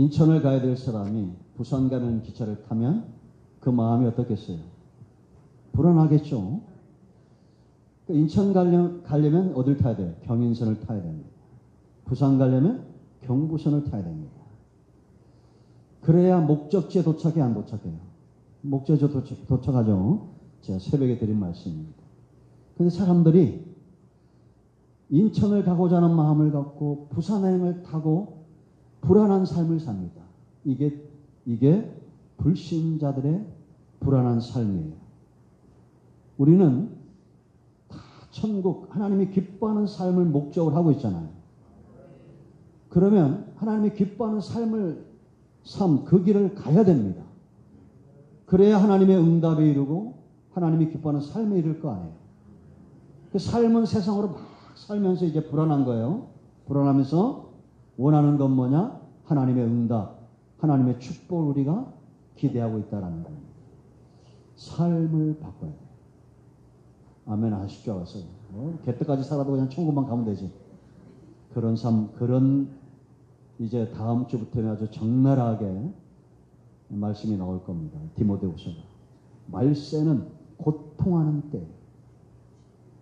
인천을 가야 될 사람이 부산 가는 기차를 타면 그 마음이 어떻겠어요? 불안하겠죠. 인천 가려면 어딜 타야 돼요? 경인선을 타야 됩니다. 부산 가려면 경부선을 타야 됩니다. 그래야 목적지에 도착해 안 도착해요? 목적지에 도착하죠. 제가 새벽에 드린 말씀입니다. 근데 사람들이 인천을 가고자 하는 마음을 갖고 부산행을 타고 불안한 삶을 삽니다. 이게 불신자들의 불안한 삶이에요. 우리는 다 천국, 하나님이 기뻐하는 삶을 목적으로 하고 있잖아요. 그러면 하나님이 기뻐하는 그 길을 가야 됩니다. 그래야 하나님의 응답에 이르고 하나님이 기뻐하는 삶에 이를 거 아니에요. 그 삶은 세상으로 막 살면서 이제 불안한 거예요. 불안하면서 원하는 건 뭐냐? 하나님의 응답, 하나님의 축복을 우리가 기대하고 있다는 겁니다. 삶을 바꿔야 돼요. 아멘 하실 줄 알았어요. 개떡까지 살아도 그냥 천국만 가면 되지. 그런 삶, 이제 다음 주부터는 아주 적나라하게 말씀이 나올 겁니다. 디모데후서가. 말세는 고통하는 때.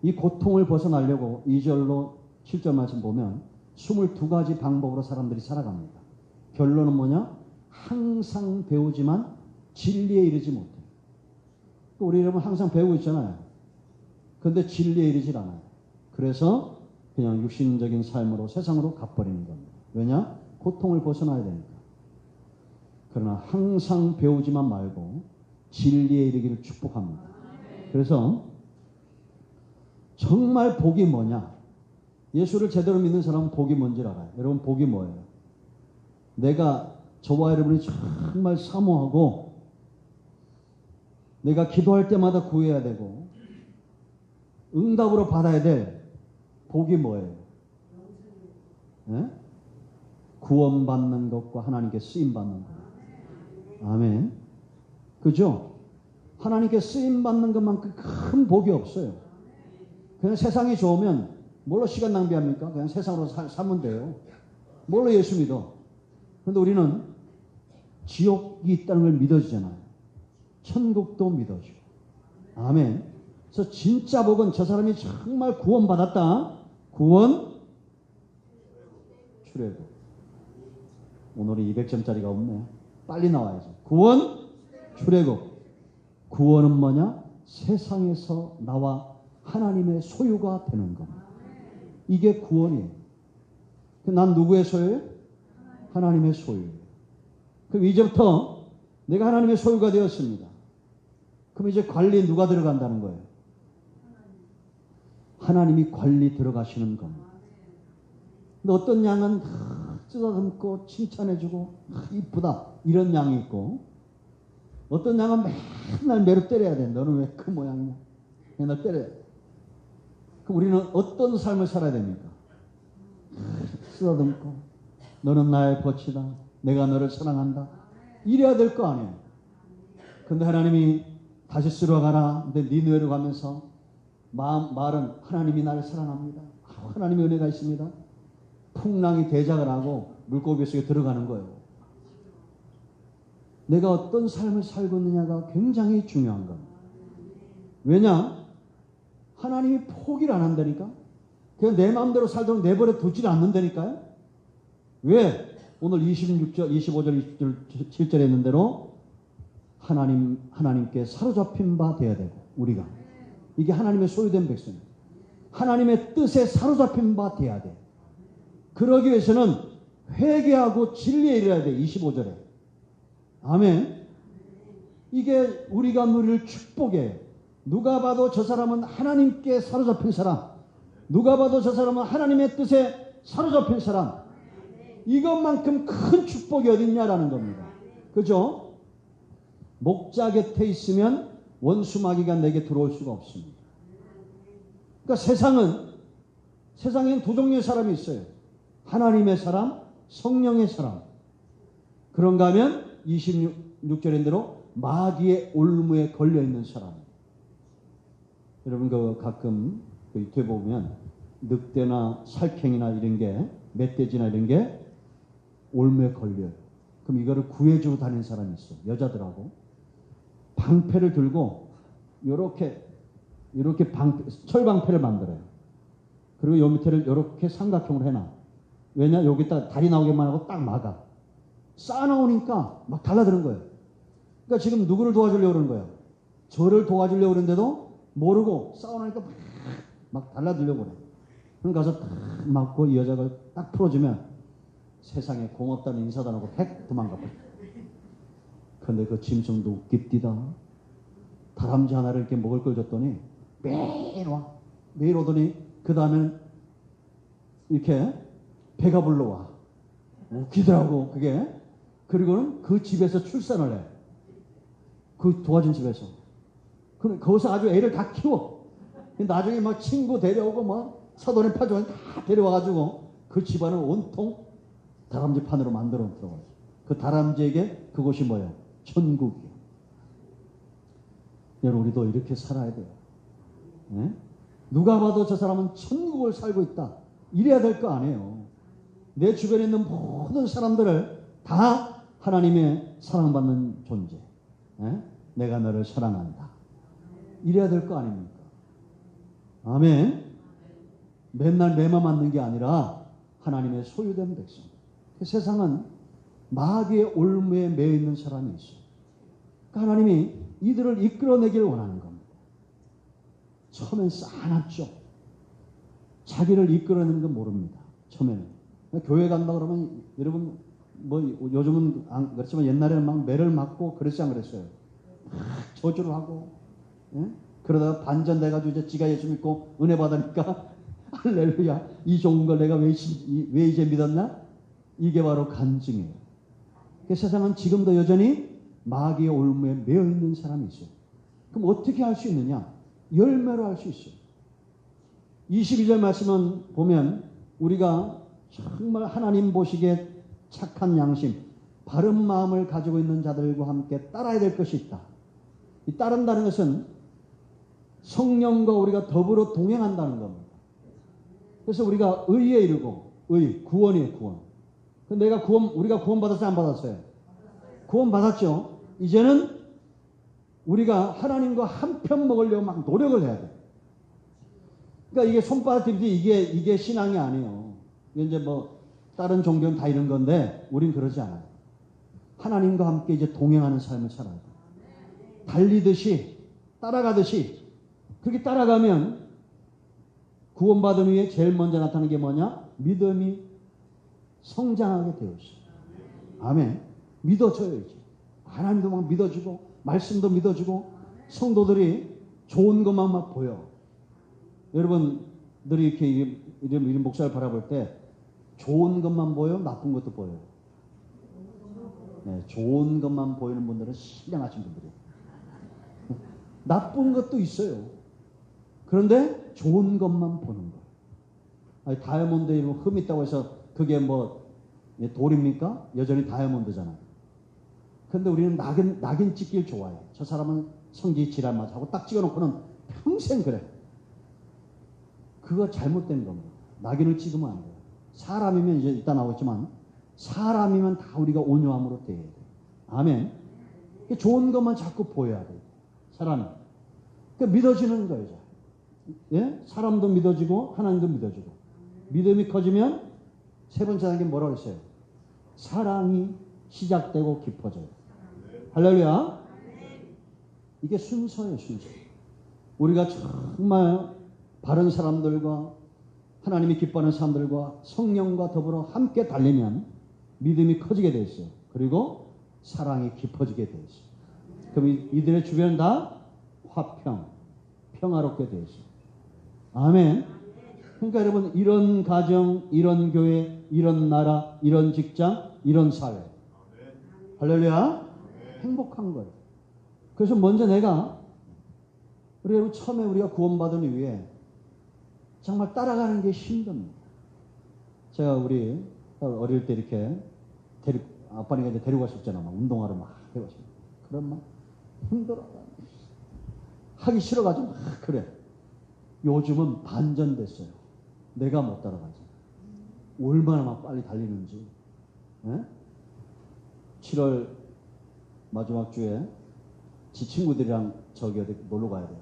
이 고통을 벗어나려고 2절로 7절 말씀 보면 22가지 방법으로 사람들이 살아갑니다. 결론은 뭐냐? 항상 배우지만 진리에 이르지 못해요. 우리 여러분 항상 배우고 있잖아요. 그런데 진리에 이르질 않아요. 그래서 그냥 육신적인 삶으로 세상으로 가버리는 겁니다. 왜냐? 고통을 벗어나야 되니까. 그러나 항상 배우지만 말고 진리에 이르기를 축복합니다. 그래서 정말 복이 뭐냐? 예수를 제대로 믿는 사람은 복이 뭔지 알아요. 여러분 복이 뭐예요? 내가 저와 여러분이 정말 사모하고 내가 기도할 때마다 구해야 되고 응답으로 받아야 될 복이 뭐예요? 네? 구원받는 것과 하나님께 쓰임받는 것. 아멘. 그죠? 하나님께 쓰임받는 것만큼 큰 복이 없어요. 그냥 세상이 좋으면 뭘로 시간 낭비합니까? 그냥 세상으로 살면 돼요. 뭘로 예수 믿어? 그런데 우리는 지옥이 있다는 걸 믿어지잖아요. 천국도 믿어지고. 아멘. 그래서 진짜 복은 저 사람이 정말 구원받았다. 구원, 출애굽. 오늘은 200점짜리가 없네. 빨리 나와야죠. 구원, 출애굽. 구원은 뭐냐? 세상에서 나와 하나님의 소유가 되는 겁니다. 이게 구원이에요. 난 누구의 소유예요? 하나님의 소유예요. 그럼 이제부터 내가 하나님의 소유가 되었습니다. 그럼 이제 관리 누가 들어간다는 거예요? 하나님이 관리 들어가시는 겁니다. 근데 어떤 양은 쓰다듬고 칭찬해주고 이쁘다 이런 양이 있고 어떤 양은 맨날 매로 때려야 돼. 너는 왜 그 모양이냐? 맨날 때려야 돼. 그럼 우리는 어떤 삶을 살아야 됩니까? 쓰다듬고 너는 나의 벗이다. 내가 너를 사랑한다. 이래야 될 거 아니에요. 근데 하나님이 다시 쓰러 가라. 근데 니느웨로 가면서 말은 하나님이 나를 사랑합니다. 하나님의 은혜가 있습니다. 풍랑이 대작을 하고 물고기 속에 들어가는 거예요. 내가 어떤 삶을 살고 있느냐가 굉장히 중요한 겁니다. 왜냐? 하나님이 포기를 안 한다니까? 그냥 내 마음대로 살도록 내버려 두질 않는다니까요? 왜? 오늘 26절, 25절, 27절에 있는 대로 하나님께 사로잡힌 바 되어야 되고, 우리가. 이게 하나님의 소유된 백성입니다. 하나님의 뜻에 사로잡힌 바 되어야 돼. 그러기 위해서는 회개하고 진리에 이르러야 돼. 25절에. 아멘. 이게 우리가 누릴 축복이에요. 누가 봐도 저 사람은 하나님께 사로잡힌 사람. 누가 봐도 저 사람은 하나님의 뜻에 사로잡힌 사람. 이것만큼 큰 축복이 어딨냐라는 겁니다. 그죠? 목자 곁에 있으면 원수 마귀가 내게 들어올 수가 없습니다. 그러니까 세상에는 두 종류의 사람이 있어요. 하나님의 사람, 성령의 사람. 그런가 하면 26절인 대로 마귀의 올무에 걸려있는 사람. 여러분 가끔 유튜브에 보면 늑대나 살쾡이나 이런 게 멧돼지나 이런 게 올무에 걸려요. 그럼 이거를 구해주고 다니는 사람이 있어. 여자들하고. 방패를 들고, 요렇게 철방패를 만들어요. 그리고 요 밑에를 요렇게 삼각형으로 해놔. 왜냐? 여기다 다리 나오게만 하고 딱 막아. 쌓아놓으니까 막 달라드는 거예요. 그러니까 지금 누구를 도와주려고 그러는 거예요? 저를 도와주려고 그러는데도 모르고 싸우니까 막 달라들려고 그래. 그럼 가서 딱 맞고 이 여자가 딱 풀어주면 세상에 고맙다는 인사도 안 하고 백 도망가 버려. 그런데 그 짐승도 웃깁디다. 다람쥐 하나를 이렇게 먹을 걸 줬더니 매일 와. 매일 오더니 그 다음엔 이렇게 배가 불러와. 웃기더라고 그게. 그리고는 그 집에서 출산을 해. 그 도와준 집에서. 그럼 거기서 아주 애를 다 키워. 나중에 막 친구 데려오고 막 사돈의 파종을 다 데려와가지고 그 집안을 온통 다람쥐 판으로 만들어 놓더라고요. 그 다람쥐에게 그곳이 뭐예요? 천국이에요. 여러분 우리도 이렇게 살아야 돼요. 네? 누가 봐도 저 사람은 천국을 살고 있다. 이래야 될 거 아니에요. 내 주변에 있는 모든 사람들을 다 하나님의 사랑받는 존재. 네? 내가 너를 사랑한다. 이래야 될 거 아닙니까? 아멘. 맨날 내만 맞는 게 아니라 하나님의 소유된 백성. 그 세상은 마귀의 올무에 매여 있는 사람이 있어요. 그러니까 하나님이 이들을 이끌어내기를 원하는 겁니다. 처음엔 싸납죠. 자기를 이끌어내는 건 모릅니다. 처음에는. 교회 간다 그러면 여러분 뭐 요즘은 안 그렇지만 옛날에는 막 매를 맞고 그랬지 안 그랬어요? 막 저주를 하고. 예? 그러다가 반전돼가지고 이제 지가 예수 믿고 은혜 받으니까 할렐루야 이 좋은 걸 내가 왜 이제 믿었나? 이게 바로 간증이에요. 그 세상은 지금도 여전히 마귀의 올무에 매여 있는 사람이 있어요. 그럼 어떻게 할 수 있느냐? 열매로 할 수 있어요. 22절 말씀은 보면 우리가 정말 하나님 보시기에 착한 양심, 바른 마음을 가지고 있는 자들과 함께 따라야 될 것이 있다. 이 따른다는 것은 성령과 우리가 더불어 동행한다는 겁니다. 그래서 우리가 의에 이르고, 구원이에요, 구원. 우리가 구원 받았어요, 안 받았어요? 구원 받았죠. 이제는 우리가 하나님과 한편 먹으려고 막 노력을 해야 돼. 그러니까 이게 손바닥들이 이게 신앙이 아니에요. 이제 뭐 다른 종교는 다 이런 건데 우린 그러지 않아요. 하나님과 함께 이제 동행하는 삶을 살아야 돼. 달리듯이 따라가듯이 그렇게 따라가면 구원받은 후에 제일 먼저 나타나는 게 뭐냐? 믿음이 성장하게 되어 있어요. 아멘. 믿어줘야지. 하나님도 막 믿어주고 말씀도 믿어주고 성도들이 좋은 것만 막 보여. 여러분들이 이렇게 이런 목사를 바라볼 때 좋은 것만 보여? 나쁜 것도 보여요? 네, 좋은 것만 보이는 분들은 신령하신 분들이에요. 나쁜 것도 있어요. 그런데 좋은 것만 보는 거예요. 아니, 다이아몬드 이런 흠 있다고 해서 그게 뭐 돌입니까? 여전히 다이아몬드잖아요. 그런데 우리는 낙인 찍길 좋아해요. 저 사람은 성지 지랄맞아 하고 딱 찍어놓고는 평생 그래. 그거 잘못된 겁니다. 낙인을 찍으면 안 돼요. 사람이면 이제 이따 나오지만 사람이면 다 우리가 온유함으로 대해야 돼요. 아멘. 좋은 것만 자꾸 보여야 돼요. 사람이. 그러니까 믿어지는 거예요. 예? 사람도 믿어지고 하나님도 믿어지고. 믿음이 커지면 세 번째 하는 게 뭐라고 했어요? 사랑이 시작되고 깊어져요. 할렐루야. 이게 순서예요, 순서. 우리가 정말 바른 사람들과 하나님이 기뻐하는 사람들과 성령과 더불어 함께 달리면 믿음이 커지게 돼 있어요. 그리고 사랑이 깊어지게 돼 있어요. 그럼 이들의 주변은 다 평화롭게 돼 있어요. 아멘. 그러니까 여러분 이런 가정, 이런 교회, 이런 나라, 이런 직장, 이런 사회. 할렐루야. 행복한 거예요. 그래서 먼저 우리 처음에 우리가 구원받은 이후에 정말 따라가는 게 힘듭니다. 제가 우리 어릴 때 이렇게 아빠니까 이제 데리고 가셨잖아. 막 운동하러 막 데리고 가셨잖아. 그럼 막 힘들어. 하기 싫어가지고 막 그래. 요즘은 반전됐어요. 내가 못 따라가지. 얼마나 막 빨리 달리는지. 예? 7월 마지막 주에 지 친구들이랑 저기 어디 놀러 가야 돼요.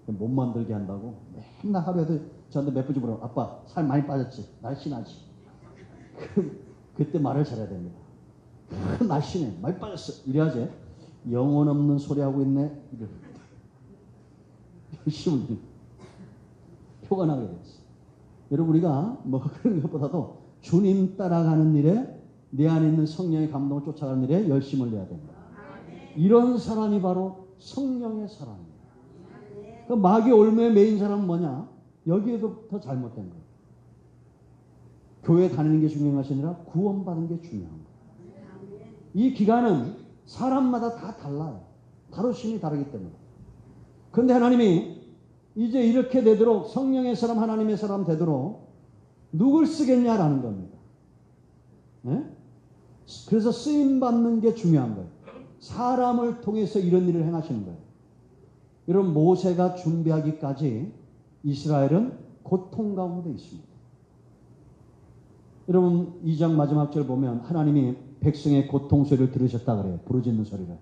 몸 만들게 한다고 맨날 하루에도 저한테 몇 번씩 물어요. 아빠 살 많이 빠졌지? 날씬하지? 그때 말을 잘해야 됩니다. 날씬해. 많이 빠졌어. 이래야지. 영혼 없는 소리 하고 있네. 열심히 표가 나게 됐어. 여러분 우리가 뭐 그런 것보다도 주님 따라가는 일에 내 안에 있는 성령의 감동을 쫓아가는 일에 열심을 내야 됩니다. 이런 사람이 바로 성령의 사람이에요. 그 마귀 올무에 매인 사람은 뭐냐? 여기에도 더 잘못된 거예요. 교회 다니는 게 중요한 것이 아니라 구원받는 게 중요한 거예요. 이 기간은 사람마다 다 달라요. 다루심이 다르기 때문에. 그런데 하나님이 이제 이렇게 되도록 성령의 사람, 하나님의 사람 되도록 누굴 쓰겠냐라는 겁니다. 네? 그래서 쓰임받는 게 중요한 거예요. 사람을 통해서 이런 일을 행하시는 거예요. 여러분 모세가 준비하기까지 이스라엘은 고통 가운데 있습니다. 여러분 2장 마지막 절 보면 하나님이 백성의 고통 소리를 들으셨다 그래요. 부르짖는 소리를.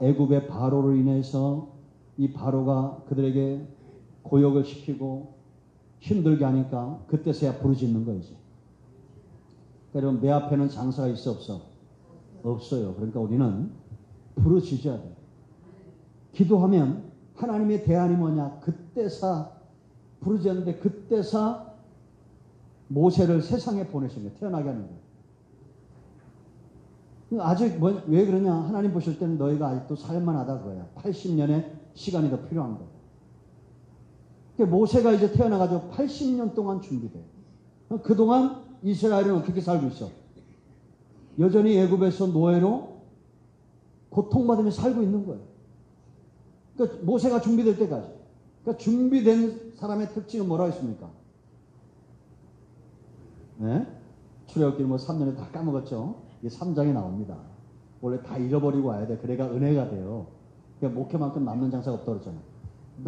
애굽의 바로로 인해서 이 바로가 그들에게 고역을 시키고 힘들게 하니까 그때서야 부르짖는 거지. 그러니까 여러분 내 앞에는 장사가 있어 없어? 없어요. 그러니까 우리는 부르짖어야 돼요. 기도하면 하나님의 대안이 뭐냐? 그때사 부르짖었는데 그때사 모세를 세상에 보내신 거예요. 태어나게 하는 거예요. 아직 왜 그러냐? 하나님 보실 때는 너희가 아직도 살만하다 그거야. 80년의 시간이 더 필요한 거예요. 그러니까 모세가 이제 태어나가지고 80년 동안 준비돼요. 그동안 이스라엘은 어떻게 살고 있어? 여전히 애굽에서 노예로 고통받으며 살고 있는 거예요. 그러니까 모세가 준비될 때까지. 그러니까 준비된 사람의 특징은 뭐라고 했습니까? 네? 출애굽기 뭐 3년에 다 까먹었죠. 이게 3장에 나옵니다. 원래 다 잃어버리고 와야 돼. 그래가 은혜가 돼요. 그러니까 목회만큼 남는 장사가 없다고 그랬잖아요.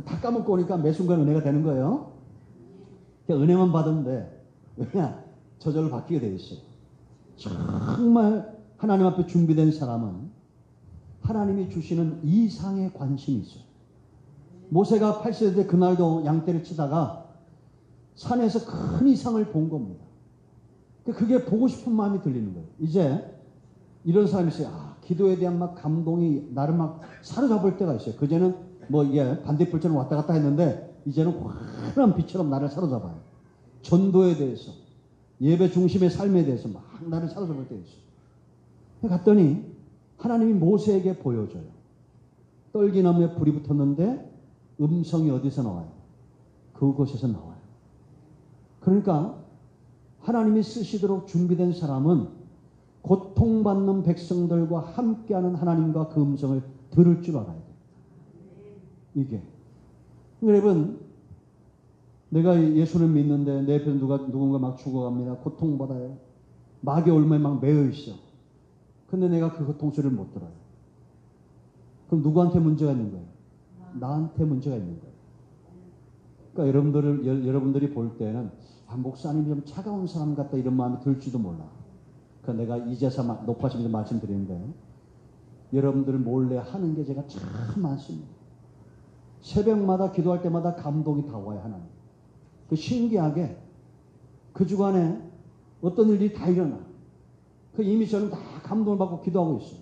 다 까먹고 오니까 매 순간 은혜가 되는 거예요. 그러니까 은혜만 받으면 돼. 왜냐? 저절로 바뀌게 돼 있어요. 정말 하나님 앞에 준비된 사람은 하나님이 주시는 이상의 관심이 있어요. 모세가 80세 때 그날도 양떼를 치다가 산에서 큰 이상을 본 겁니다. 그게 보고 싶은 마음이 들리는 거예요. 이제 이런 사람이 있어요. 기도에 대한 막 감동이 나를 막 사로잡을 때가 있어요. 그제는 뭐 이게 반딧불처럼 왔다 갔다 했는데 이제는 환한 빛처럼 나를 사로잡아요. 전도에 대해서 예배 중심의 삶에 대해서 막 나를 사로잡을 때가 있어요. 갔더니 하나님이 모세에게 보여줘요. 떨기나무에 불이 붙었는데 음성이 어디서 나와요? 그곳에서 나와요. 그러니까 하나님이 쓰시도록 준비된 사람은 고통받는 백성들과 함께하는 하나님과 그 음성을 들을 줄 알아야 돼요. 이게. 여러분, 내가 예수를 믿는데 내 옆에 누군가 막 죽어갑니다. 고통받아요. 마귀 올무에 막 매여 있어. 근데 내가 그 고통 소리를 못 들어요. 그럼 누구한테 문제가 있는 거예요? 나한테 문제가 있는 거예요. 그러니까 여러분들이 볼 때는 목사님이 좀 차가운 사람 같다 이런 마음이 들지도 몰라. 그러니까 내가 이제서 높아지면서 말씀드리는데 여러분들 몰래 하는 게 제가 참 많습니다. 새벽마다 기도할 때마다 감동이 다 와요. 하나님. 그 신기하게 그 주간에 어떤 일이 다 일어나. 그 이미 저는 다 감동을 받고 기도하고 있어요.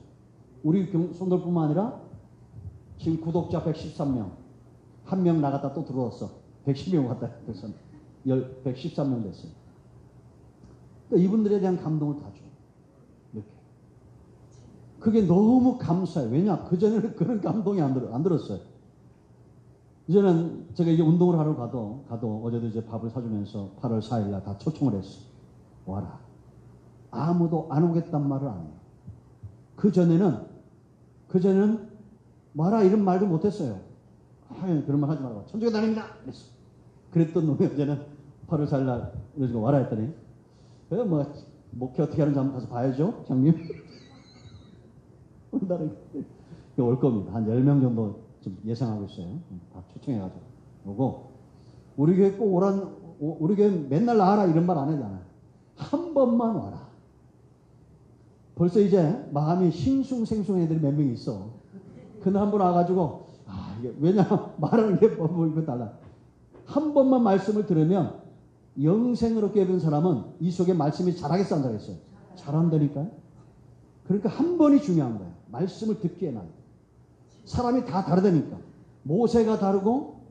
우리 성도뿐만 아니라 지금 구독자 113명. 한 명 나갔다 또 들어왔어. 110명 갔다 됐어. 113명 됐어요. 그러니까 이분들에 대한 감동을 다 줘요. 이렇게. 그게 너무 감사해요. 왜냐? 그전에는 그런 감동이 안 들었어요. 이제는 제가 이제 운동을 하러 가도 어제도 이제 밥을 사주면서 8월 4일날 다 초청을 했어. 와라. 아무도 안 오겠단 말을 안 해요. 그전에는 와라 이런 말도 못했어요. 그런 말 하지 말라고. 천주교 다닙니다. 그랬어. 그랬던 놈이 어제는 8월 4일날 이러지고 와라 했더니 뭐 목회 어떻게 하는지 한번 가서 봐야죠. 장님. 올 겁니다. 한 10명 정도 좀 예상하고 있어요. 다 초청해가지고 오고 우리 교회 꼭 우리 교회 맨날 나와라 이런 말 안 하잖아요. 한 번만 와라. 벌써 이제 마음이 싱숭생숭 애들이 몇 명 있어. 그날 한 번 와가지고, 이게 왜냐면 말하는 게 뭐 이거 달라. 한 번만 말씀을 들으면 영생으로 깨어든 사람은 이 속에 말씀이 잘하겠어, 안 잘하겠어요? 잘한다니까요. 그러니까 한 번이 중요한 거예요. 말씀을 듣기에는. 사람이 다 다르다니까. 모세가 다르고,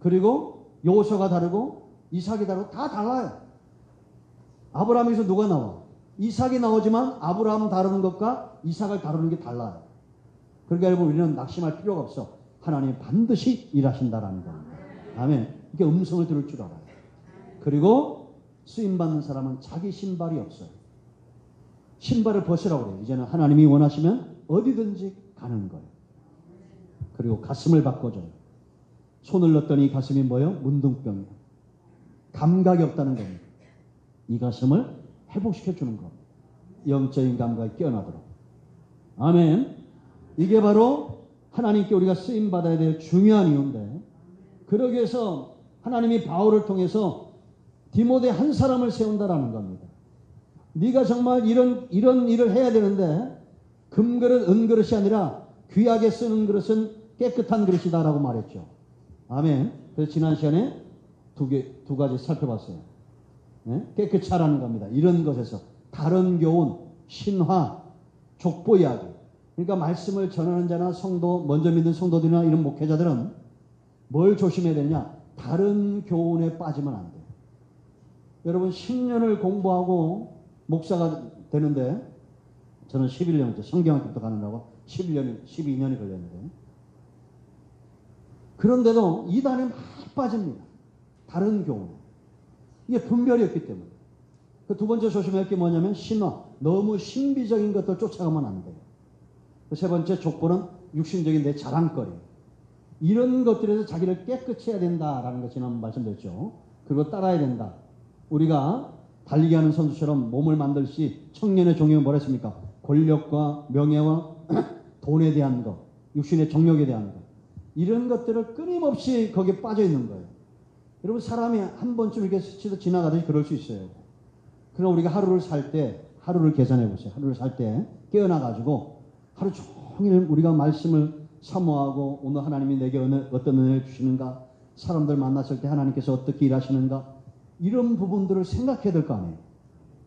그리고 여호수아가 다르고, 이삭이 다르고, 다 달라요. 아브라함에서 누가 나와? 이삭이 나오지만 아브라함 다루는 것과 이삭을 다루는 게 달라요. 그러니까 여러분, 우리는 낙심할 필요가 없어. 하나님이 반드시 일하신다라는 겁니다. 아멘. 이게 음성을 들을 줄 알아요. 그리고 쓰임받는 사람은 자기 신발이 없어요. 신발을 벗으라고 그래요. 이제는 하나님이 원하시면 어디든지 가는 거예요. 그리고 가슴을 바꿔줘요. 손을 넣었더니 가슴이 뭐예요? 문둥병이에요. 감각이 없다는 겁니다. 이 가슴을 회복시켜주는 겁니다. 영적인 감각이 깨어나도록. 아멘. 이게 바로 하나님께 우리가 쓰임받아야 될 중요한 이유인데, 그러기 위해서 하나님이 바울을 통해서 디모데 한 사람을 세운다라는 겁니다. 네가 정말 이런 일을 해야 되는데 금그릇 은그릇이 아니라 귀하게 쓰는 그릇은 깨끗한 그릇이다라고 말했죠. 아멘. 그래서 지난 시간에 두 가지 살펴봤어요. 네? 깨끗이 하라는 겁니다. 이런 것에서 다른 교훈, 신화, 족보 이야기. 그러니까 말씀을 전하는 자나 성도, 먼저 믿는 성도들이나 이런 목회자들은 뭘 조심해야 되냐? 다른 교훈에 빠지면 안 돼요. 여러분 10년을 공부하고 목사가 되는데, 저는 11년째 성경학교부터 가느라고 12년이 걸렸는데, 그런데도 이단에 막 빠집니다. 다른 교훈. 이게 분별이 없기 때문에. 그 두 번째 조심할 게 뭐냐면 신화. 너무 신비적인 것들 쫓아가면 안 돼요. 그 세 번째 족보는 육신적인 내 자랑거리. 이런 것들에서 자기를 깨끗이 해야 된다라는 거 지난번 말씀드렸죠. 그리고 따라야 된다. 우리가 달리기 하는 선수처럼 몸을 만들시 청년의 종교는 뭐라 했습니까? 권력과 명예와 돈에 대한 것, 육신의 정욕에 대한 것. 이런 것들을 끊임없이 거기에 빠져 있는 거예요. 여러분 사람이 한 번쯤 이렇게 스치듯 지나가듯이 그럴 수 있어요. 그럼 우리가 하루를 살 때, 하루를 계산해 보세요. 하루를 살 때 깨어나가지고 하루 종일 우리가 말씀을 사모하고 오늘 하나님이 내게 어떤 은혜를 주시는가, 사람들 만났을 때 하나님께서 어떻게 일하시는가, 이런 부분들을 생각해야 될 거 아니에요.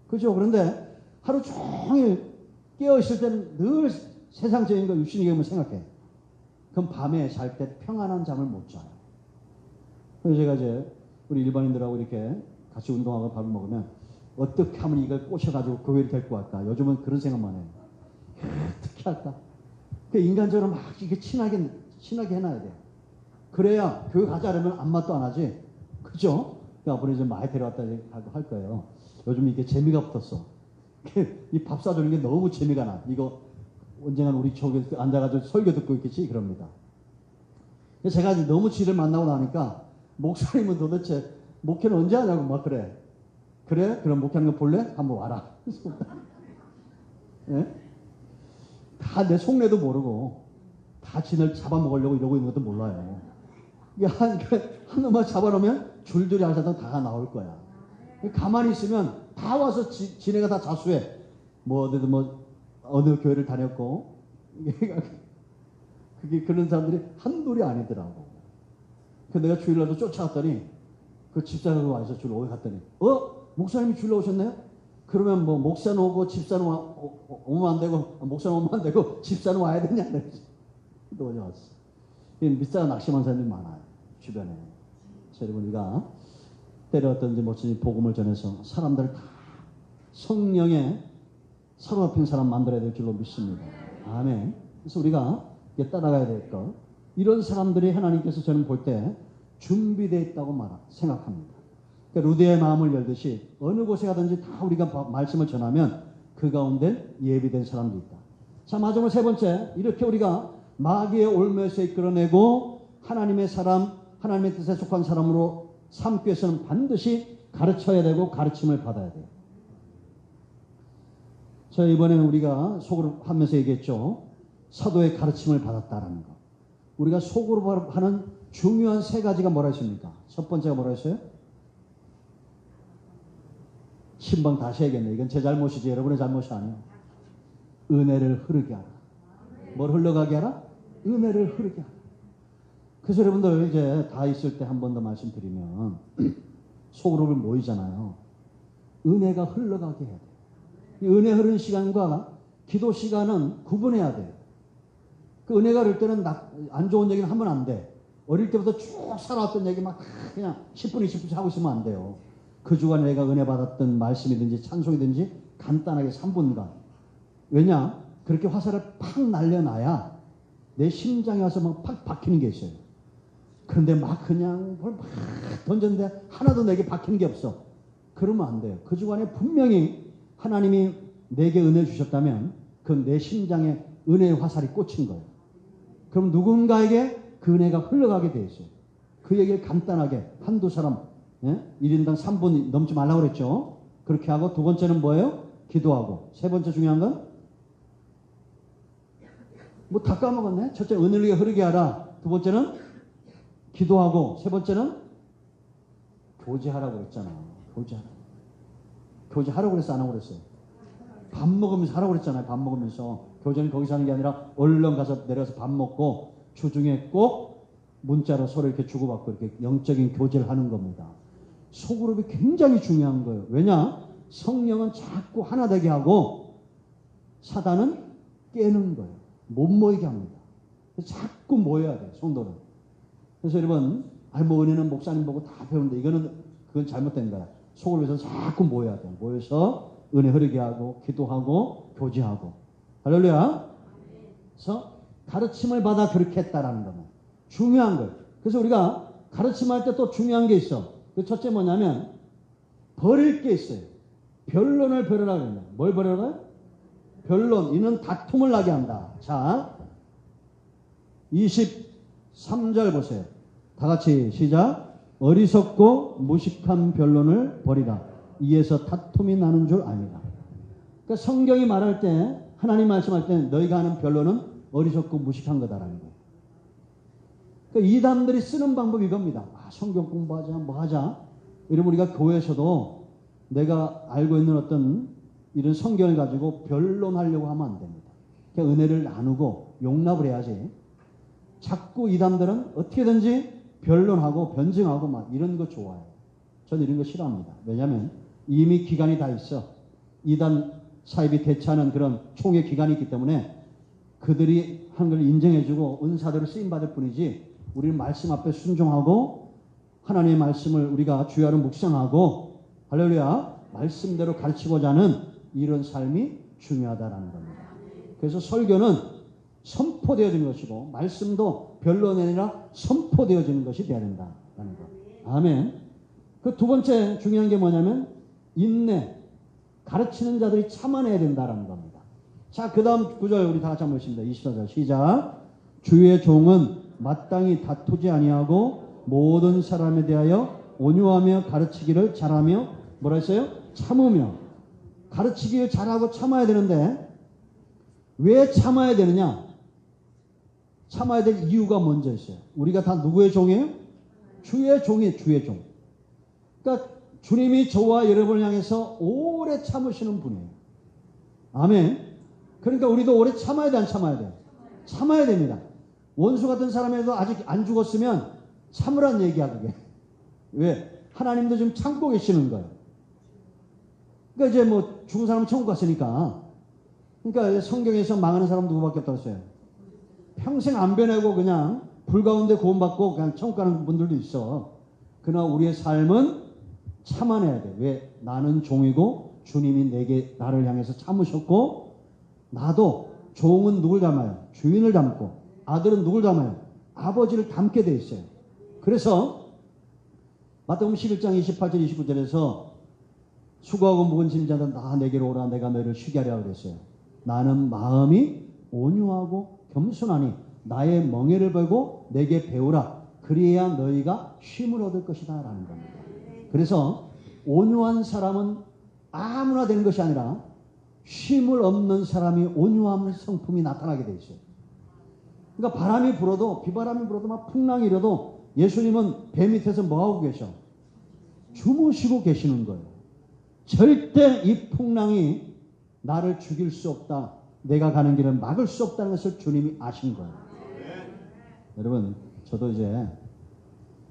그죠? 그런데 하루 종일 깨어있을 때는 늘 세상적인 거, 육신적인 것만 생각해. 그럼 밤에 잘 때 평안한 잠을 못 자요. 그래서 제가 이제 우리 일반인들하고 이렇게 같이 운동하고 밥을 먹으면 어떻게 하면 이걸 꼬셔가지고 교회를 데리고 갈까? 요즘은 그런 생각만 해요. 어떻게 할까? 그 인간적으로 막 이렇게 친하게 해놔야 돼요. 그래야 교회 가자 그러면 아무 말도 안 하지. 그죠? 앞으로 이제 많이 데려왔다 할 거예요. 요즘 이게 재미가 붙었어. 이 밥 사주는 게 너무 재미가 나. 이거 언젠간 우리 저기 앉아가지고 설교 듣고 있겠지? 그럽니다. 제가 너무 지를 만나고 나니까 목사님은 도대체 목회는 언제 하냐고 막 그래. 그래? 그럼 목회하는 거 볼래? 한번 와라. 예? 다 내 속내도 모르고 다 진을 잡아먹으려고 이러고 있는 것도 몰라요. 한 놈만 잡아놓으면 줄줄이 알사도 다 나올 거야. 가만히 있으면 다 와서 지네가 다 자수해. 어느 교회를 다녔고. 그게 그런 사람들이 한둘이 아니더라고. 그래서 내가 주일날도 쫓아갔더니 그 집사가 와서 주일 오게 갔더니 목사님이 주일날 오셨나요? 그러면 뭐 목사는 오고 집사는 오면 안 되고 목사는 오면 안 되고 집사는 와야 되냐? 또 어디 왔어. 밑사람 낙심한 사람들이 많아요. 주변에. 그래서 여러분 우리가 때려왔던지 뭐든지 복음을 전해서 사람들 다 성령에 사로잡힌 사람 만들어야 될 줄로 믿습니다. 아멘. 그래서 우리가 따라가야 될 것. 이런 사람들이 하나님께서 저는 볼 때 준비되어 있다고 생각합니다. 그러니까 루드의 마음을 열듯이 어느 곳에 가든지 다 우리가 말씀을 전하면 그 가운데 예비된 사람도 있다. 자, 마지막으로 세 번째. 이렇게 우리가 마귀의 올무에서 이끌어내고 하나님의 사람, 하나님의 뜻에 속한 사람으로 삼기 위해서는 반드시 가르쳐야 되고 가르침을 받아야 돼요. 자, 이번에는 우리가 속으로 하면서 얘기했죠. 사도의 가르침을 받았다라는 거. 우리가 속으로 하는 중요한 세 가지가 뭐라 했습니까? 첫 번째가 뭐라 했어요? 신방 다시 해야겠네. 이건 제 잘못이지 여러분의 잘못이 아니에요. 은혜를 흐르게 하라. 뭘 흘러가게 하라? 은혜를 흐르게 하라. 그래서 여러분들 이제 다 있을 때 한 번 더 말씀드리면 소그룹을 모이잖아요. 은혜가 흘러가게 해야 돼요. 이 은혜 흐르는 시간과 기도 시간은 구분해야 돼요. 그 은혜가 흐를 때는 안 좋은 얘기는 하면 안 돼. 어릴 때부터 쭉 살아왔던 얘기 막 그냥 10분, 20분씩 하고 있으면 안 돼요. 그 주간 내가 은혜 받았던 말씀이든지 찬송이든지 간단하게 3분간. 왜냐? 그렇게 화살을 팍 날려놔야 내 심장에 와서 막 팍 박히는 게 있어요. 그런데 막 그냥 뭘 막 던졌는데 하나도 내게 박히는 게 없어. 그러면 안 돼요. 그 주간에 분명히 하나님이 내게 은혜 주셨다면 그건 내 심장에 은혜의 화살이 꽂힌 거예요. 그럼 누군가에게 그 은혜가 흘러가게 돼 있어요. 그 얘기를 간단하게 한두 사람 1인당 3분 넘지 말라고 그랬죠. 그렇게 하고 두 번째는 뭐예요? 기도하고. 세 번째 중요한 건 뭐 다 까먹었네. 첫째 은혜를 흐르게 하라. 두 번째는 기도하고. 세 번째는 교제하라고 그랬잖아. 교제하라고 그랬어, 안 하고 그랬어요? 밥 먹으면서 하라고 그랬잖아요. 밥 먹으면서. 교제는 거기서 하는 게 아니라 얼른 가서 내려서 밥 먹고 주중에 꼭 문자로 서로 이렇게 주고받고 이렇게 영적인 교제를 하는 겁니다. 소그룹이 굉장히 중요한 거예요. 왜냐? 성령은 자꾸 하나 되게 하고 사단은 깨는 거예요. 못 모이게 합니다. 자꾸 모여야 돼요. 성도는. 그래서 여러분, 뭐 은혜는 목사님 보고 다 배우는데 그건 잘못된 거야. 소그룹에서 자꾸 모여야 돼요. 모여서 은혜 흐르게 하고 기도하고 교제하고. 할렐루야. 그래서 가르침을 받아 그렇게 했다라는 겁니다. 중요한 거예요. 그래서 우리가 가르침할 때 또 중요한 게 있어. 그 첫째 뭐냐면 버릴 게 있어요. 변론을 버려라 그랬나? 뭘 버려라? 변론. 이는 다툼을 나게 한다. 자, 23절 보세요. 다 같이 시작. 어리석고 무식한 변론을 버리라. 이에서 다툼이 나는 줄 압니다. 그러니까 성경이 말할 때 하나님 말씀할 때 너희가 하는 변론은 어리석고 무식한 거다라는 거예요. 그러니까 이단들이 쓰는 방법이 이겁니다. 성경 공부하자, 뭐 하자. 이러면 우리가 교회에서도 내가 알고 있는 어떤 이런 성경을 가지고 변론하려고 하면 안 됩니다. 그냥 은혜를 나누고 용납을 해야지. 자꾸 이단들은 어떻게든지 변론하고 변증하고 막 이런 거 좋아해요. 저는 이런 거 싫어합니다. 왜냐하면 이미 기간이 다 있어. 이단 사입이 대처하는 그런 총회 기간이 있기 때문에 그들이 한 걸 인정해주고 은사대로 쓰임받을 뿐이지 우리는 말씀 앞에 순종하고 하나님의 말씀을 우리가 주야로 묵상하고 할렐루야 말씀대로 가르치고자 하는 이런 삶이 중요하다라는 겁니다. 그래서 설교는 선포되어지는 것이고 말씀도 변론이 아니라 선포되어지는 것이 되어야 된다라는 것. 아멘. 그 두 번째 중요한 게 뭐냐면 인내. 가르치는 자들이 참아내야 된다라는 겁니다. 자, 그 다음 구절 우리 다 같이 한번 읽습니다. 24절 시작. 주의 종은 마땅히 다투지 아니하고 모든 사람에 대하여 온유하며 가르치기를 잘하며 뭐라 했어요? 참으며. 가르치기를 잘하고 참아야 되는데 왜 참아야 되느냐? 참아야 될 이유가 먼저 있어요. 우리가 다 누구의 종이에요? 주의 종이에요. 주의 종. 그러니까 주님이 저와 여러분을 향해서 오래 참으시는 분이에요. 아멘. 그러니까 우리도 오래 참아야 돼, 안 참아야 돼? 참아야 됩니다. 원수 같은 사람에도 아직 안 죽었으면 참으란 얘기야, 그게. 왜? 하나님도 지금 참고 계시는 거예요. 그러니까 이제 뭐 죽은 사람은 천국 갔으니까. 그러니까 성경에서 망하는 사람 누구밖에 없다고 했어요? 평생 안 변하고 그냥 불 가운데 구원받고 그냥 천국 가는 분들도 있어. 그러나 우리의 삶은 참아내야 돼. 왜? 나는 종이고 주님이 나를 향해서 참으셨고 나도 종은 누굴 닮아요? 주인을 닮고 아들은 누굴 닮아요? 아버지를 닮게 돼 있어요. 그래서 마태복음 11장 28절 29절에서 수고하고 무거운 짐 자들 다 내게로 오라 내가 너희를 쉬게 하리라 그랬어요. 나는 마음이 온유하고 겸손하니 나의 멍에를 벌고 내게 배우라. 그리해야 너희가 쉼을 얻을 것이다 라는 겁니다. 그래서 온유한 사람은 아무나 되는 것이 아니라 쉼을 얻는 사람이 온유함의 성품이 나타나게 돼 있어요. 그러니까 바람이 불어도 비바람이 불어도 막 풍랑이 일어도 예수님은 배 밑에서 뭐하고 계셔? 주무시고 계시는 거예요. 절대 이 풍랑이 나를 죽일 수 없다. 내가 가는 길을 막을 수 없다는 것을 주님이 아신 거예요. 여러분, 저도 이제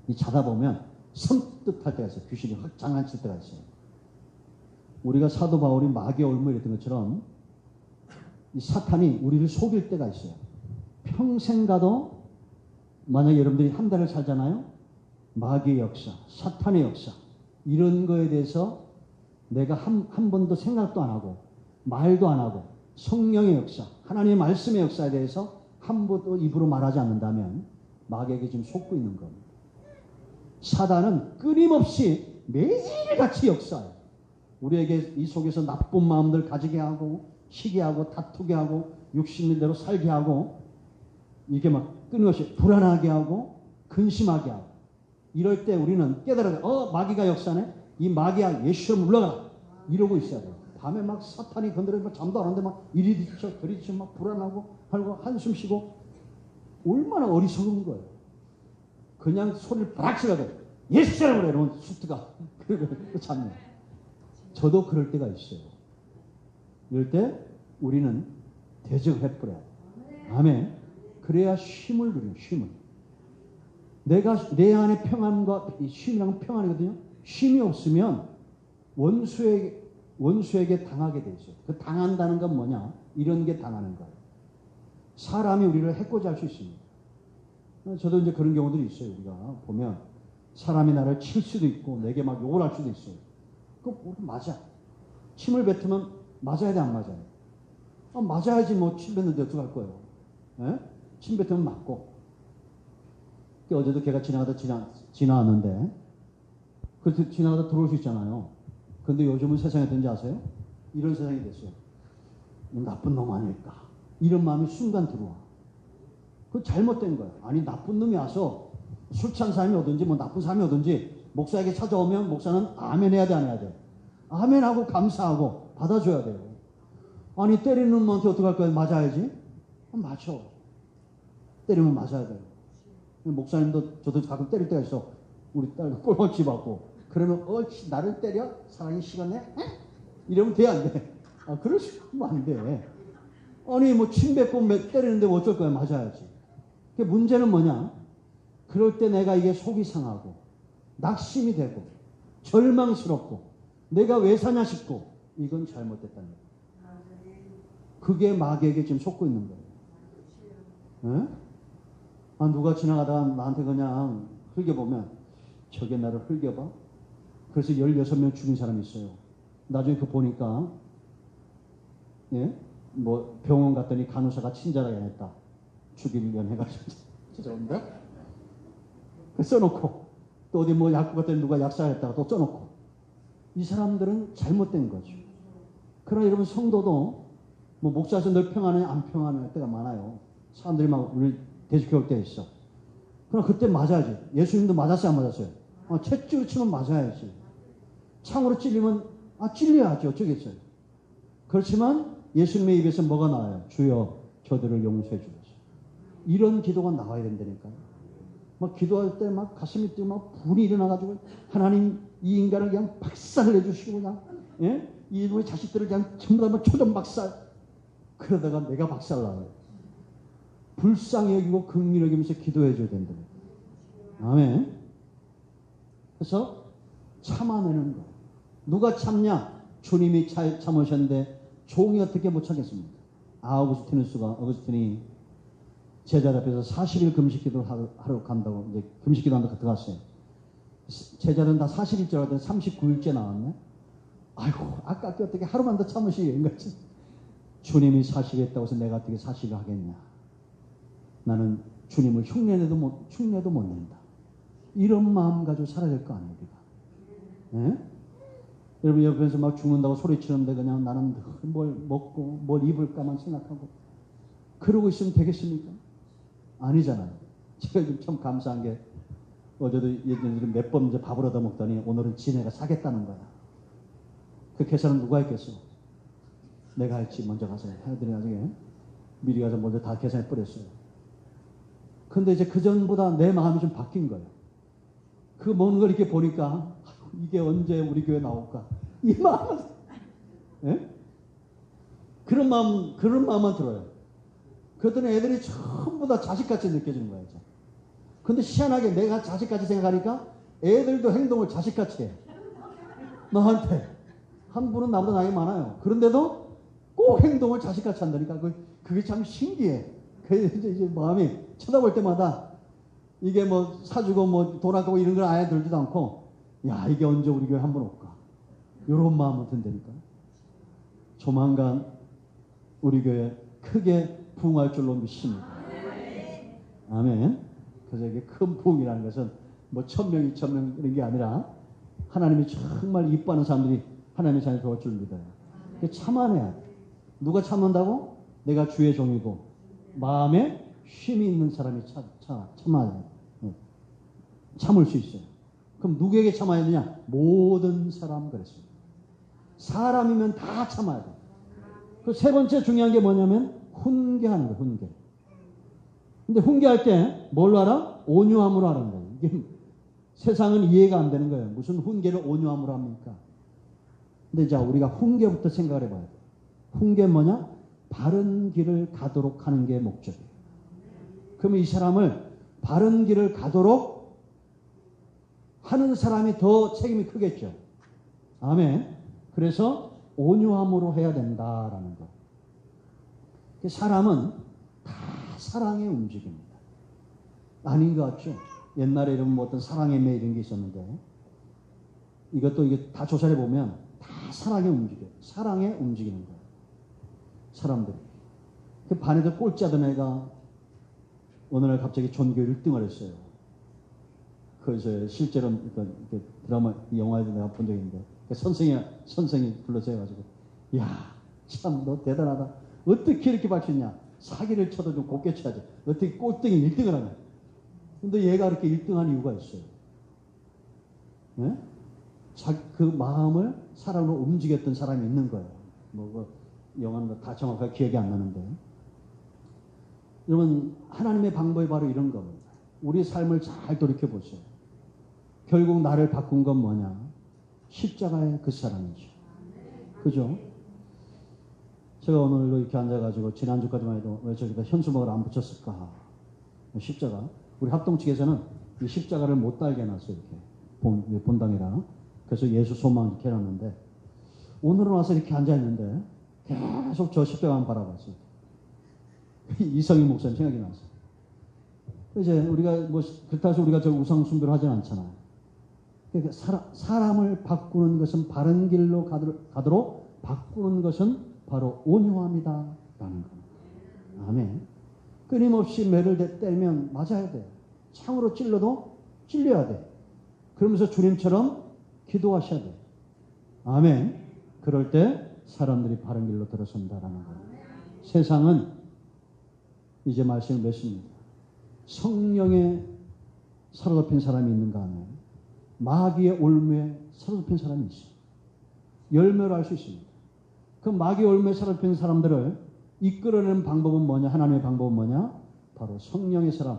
이 자다 보면 섬뜩할 때가 있어요. 귀신이 확 장난칠 때가 있어요. 우리가 사도 바울이 마귀의 올무 이랬던 것처럼 이 사탄이 우리를 속일 때가 있어요. 평생 가도 만약에 여러분들이 한 달을 살잖아요. 마귀의 역사, 사탄의 역사 이런 거에 대해서 내가 한 번도 생각도 안 하고 말도 안 하고 성령의 역사, 하나님의 말씀의 역사에 대해서 한 번도 입으로 말하지 않는다면 마귀에게 지금 속고 있는 겁니다. 사단은 끊임없이 매일같이 역사해요. 우리에게 이 속에서 나쁜 마음들 가지게 하고 시게 하고 다투게 하고 육신대로 살게 하고 이게 막 끊임없이 불안하게 하고 근심하게 하고 이럴 때 우리는 깨달아요. 마귀가 역사네. 이 마귀야 예수로 물러가라. 이러고 있어야 돼요. 밤에 막 사탄이 건드려서 잠도 안 하는데 막 이리 뒤쳐 저리 뒤쳐 막 불안하고 하고 한숨 쉬고 얼마나 어리석은 거예요. 그냥 소리를 빡 치라고 예수라고 그래. 이러면 수트가 그리고 잠요. 저도 그럴 때가 있어요. 이럴 때 우리는 대적을 해버려요. 아멘. 그래야 쉼을 누려요. 쉼을. 내 안에 평안과 쉼이란 평안이거든요. 쉼이 없으면 원수에게 당하게 돼 있어요. 그 당한다는 건 뭐냐? 이런 게 당하는 거예요. 사람이 우리를 해코지 할 수 있습니다. 저도 이제 그런 경우들이 있어요. 우리가 보면 사람이 나를 칠 수도 있고 내게 막 욕을 할 수도 있어요. 그거 맞아. 침을 뱉으면 맞아야 돼, 안 맞아요? 맞아야지 뭐 침 뱉는데 어떡할 거예요? 예? 침 뱉으면 맞고. 어제도 걔가 지나왔는데 그 지나가다 들어올 수 있잖아요. 근데 요즘은 세상이 어떤지 아세요? 이런 세상이 됐어요. 나쁜 놈 아닐까? 이런 마음이 순간 들어와. 그거 잘못된 거예요. 아니 나쁜 놈이 와서 술 취한 사람이 오든지 뭐 나쁜 사람이 오든지 목사에게 찾아오면 목사는 아멘 해야 돼, 안 해야 돼? 아멘하고 감사하고 받아줘야 돼요. 아니 때리는 놈한테 어떡할 거예요? 맞아야지? 맞아. 때리면 맞아야 돼요. 목사님도 저도 가끔 때릴 때가 있어. 우리 딸 꼴먹지 받고 그러면 나를 때려? 사랑이 식었네? 이러면 돼, 안 돼? 그럴 수 있으면 안 돼. 아니 뭐 침 뱉고 때리는데 어쩔 거야? 맞아야지. 그 문제는 뭐냐? 그럴 때 내가 이게 속이 상하고 낙심이 되고 절망스럽고 내가 왜 사냐 싶고 이건 잘못됐다는 거예요. 그게 마귀에게 지금 속고 있는 거예요. 네? 누가 지나가다가 나한테 그냥 흘겨보면 저게 나를 흘겨봐? 그래서 16명 죽인 사람이 있어요. 나중에 그 보니까 예? 뭐 병원 갔더니 간호사가 친절하게 했다. 죽이려고 해가지고 죄송합니다. 써놓고 또 어디 뭐 약국 갔더니 누가 약사했다가 또 써놓고 이 사람들은 잘못된 거죠. 그러나 여러분 성도도 뭐 목사에서 늘 평안해 안 평안할 때가 많아요. 사람들이 막 우리 대적해 올 때가 있어. 그럼 그때 맞아야지. 예수님도 맞았어요, 안 맞았어요? 채찍으로 치면 맞아야지. 창으로 찔리면 찔려야지. 어쩌겠어요. 그렇지만 예수님의 입에서 뭐가 나와요? 주여 저들을 용서해 주소서. 이런 기도가 나와야 된다니까요. 막 기도할 때 막 가슴이 뛰고 막 분이 일어나가지고 하나님 이 인간을 그냥 박살을 내주시고 그냥 예? 이 우리 자식들을 그냥 전부 다 초전 박살. 그러다가 내가 박살나요. 불쌍히 여기고 긍휼히 여기면서 기도해 줘야 된다. 아멘. 그래서 참아내는 거. 누가 참냐? 주님이 참으셨는데 종이 어떻게 못 참겠습니까? 어거스틴이 제자들 앞에서 40일 금식 기도를 하러 간다고 이제 금식 기도 한다고 들어갔어요. 제자들은 다 40일째 하더니 39일째 나왔네. 아이고 아깝게 어떻게 하루만 더 참으시겠는 거지. 주님이 40일 했다고 해서 내가 어떻게 40일 하겠냐. 나는 주님을 흉내도 못 낸다. 이런 마음 가지고 살아야 될 거 아니에요, 우리가. 네? 여러분 옆에서 막 죽는다고 소리치는데 그냥 나는 뭘 먹고 뭘 입을까만 생각하고 그러고 있으면 되겠습니까? 아니잖아요. 제가 지금 참 감사한 게 어제도 몇 번 이제 밥을 얻어 먹더니 오늘은 지네가 사겠다는 거야. 그 계산은 누가 했겠어? 내가 할지 먼저 가서 해드리 나중에 미리 가서 먼저 다 계산해 버렸어요. 근데 이제 그 전보다 내 마음이 좀 바뀐 거예요. 그 먼 걸 이렇게 보니까 이게 언제 우리 교회 나올까? 이 마음은 예? 그런 마음만 들어요. 그랬더니 애들이 전부 다 자식같이 느껴지는 거예요. 근데 희한하게 내가 자식같이 생각하니까 애들도 행동을 자식같이 해. 너한테. 한 분은 나보다 나이 많아요. 그런데도 꼭 행동을 자식같이 한다니까. 그게 참 신기해. 그래서 이제 마음이 쳐다볼 때마다 이게 뭐 사주고 뭐 돈 아까고 이런 걸 아예 들지도 않고, 야, 이게 언제 우리 교회 한번 올까? 이런 마음은 든다니까. 조만간 우리 교회 크게 부흥할 줄로 믿습니다. 아멘. 그래서 이게 큰 부흥이라는 것은 뭐 1000명, 2000명 이런 게 아니라 하나님이 정말 이뻐하는 사람들이 하나님의 자녀 되어줄 줄 믿어요. 참아내야 돼. 누가 참는다고? 내가 주의 종이고 마음에 쉼이 있는 사람이 참아야 돼. 참을 수 있어요. 그럼 누구에게 참아야 되냐? 모든 사람 그랬습니다. 사람이면 다 참아야 돼. 그 세 번째 중요한 게 뭐냐면 훈계하는 거예요. 훈계. 근데 훈계할 때 뭘로 하라? 온유함으로 하는 거예요. 이게 세상은 이해가 안 되는 거예요. 무슨 훈계를 온유함으로 합니까? 근데 자, 우리가 훈계부터 생각을 해봐야 돼요. 훈계는 뭐냐? 바른 길을 가도록 하는 게 목적이에요. 그러면 이 사람을 바른 길을 가도록 하는 사람이 더 책임이 크겠죠. 아멘. 그래서 온유함으로 해야 된다라는 거. 사람은 다 사랑에 움직입니다. 아닌 것 같죠? 옛날에 이런 뭐 어떤 사랑의 매 이런 게 있었는데 이것도 이게 다 조사해 보면 다 사랑에 움직여요. 사랑에 움직이는 거예요. 사람들이. 그 반에서 꼴찌하던 애가 어느 날 갑자기 전교 1등을 했어요. 그래서 실제로 드라마, 영화에도 내가 본 적이 있는데 선생이 불러서 해가지고, 야, 참 너 대단하다. 어떻게 이렇게 밝혔냐? 사기를 쳐도 좀 곱게 쳐야지. 어떻게 꼴등이 1등을 하냐? 근데 얘가 이렇게 1등한 이유가 있어요. 네? 그 마음을 사랑으로 움직였던 사람이 있는 거예요. 영화는 다 정확하게 기억이 안 나는데. 여러분, 하나님의 방법이 바로 이런 겁니다. 우리 삶을 잘 돌이켜보세요. 결국 나를 바꾼 건 뭐냐? 십자가의 그 사랑이죠. 그죠? 제가 오늘도 이렇게 앉아가지고 지난주까지만 해도 왜 저기다 현수막을 안 붙였을까? 십자가. 우리 합동 측에서는 이 십자가를 못 달게 해놨어요. 이렇게 본당이라. 그래서 예수 소망 이렇게 해놨는데 오늘은 와서 이렇게 앉아있는데 계속 저 십자가만 바라봤어요. 이성희 목사님 생각이 났어요. 이제 우리가 그렇다고 해서 우리가 저 우상 숭배를 하진 않잖아요. 그러니까 사람을 바꾸는 것은 바른 길로 가도록 바꾸는 것은 바로 온유함이다라는 겁니다. 아멘. 끊임없이 매를 때리면 맞아야 돼. 창으로 찔러도 찔려야 돼. 그러면서 주님처럼 기도하셔야 돼. 아멘. 그럴 때 사람들이 바른 길로 들어선다라는 거예요. 세상은 이제 말씀을 맺습니다. 성령에 사로잡힌 사람이 있는가 하면 마귀의 올무에 사로잡힌 사람이 있어요. 열매를 알 수 있습니다. 그 마귀의 올무에 사로잡힌 사람들을 이끌어내는 방법은 뭐냐? 하나님의 방법은 뭐냐? 바로 성령의 사람,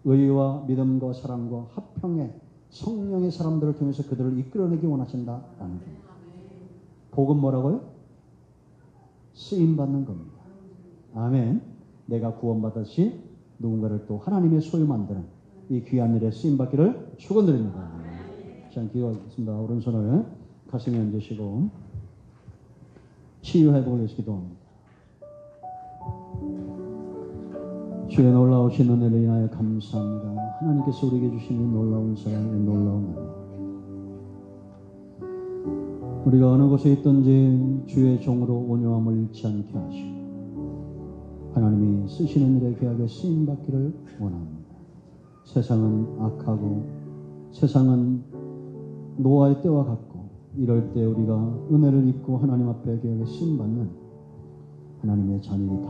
의와 믿음과 사랑과 화평의 성령의 사람들을 통해서 그들을 이끌어내기 원하신다라는 겁니다. 복은 뭐라고요? 쓰임받는 겁니다. 아멘. 내가 구원받았시 누군가를 또 하나님의 소유 만드는 이 귀한 일에 쓰임받기를 축원드립니다. 자, 기도하겠습니다. 오른손을 가슴에 얹으시고 치유회복을 위해서 기도합니다. 주의 놀라우신 은혜를 인하여 감사합니다. 하나님께서 우리에게 주신 이 놀라운 사랑의 놀라운 은혜. 우리가 어느 곳에 있든지 주의 종으로 온유함을 잃지 않게 하시고 하나님이 쓰시는 일에 귀하게 쓰임받기를 원합니다. 세상은 악하고 세상은 노아의 때와 같고 이럴 때 우리가 은혜를 입고 하나님 앞에 귀하게 쓰임받는 하나님의 자녀이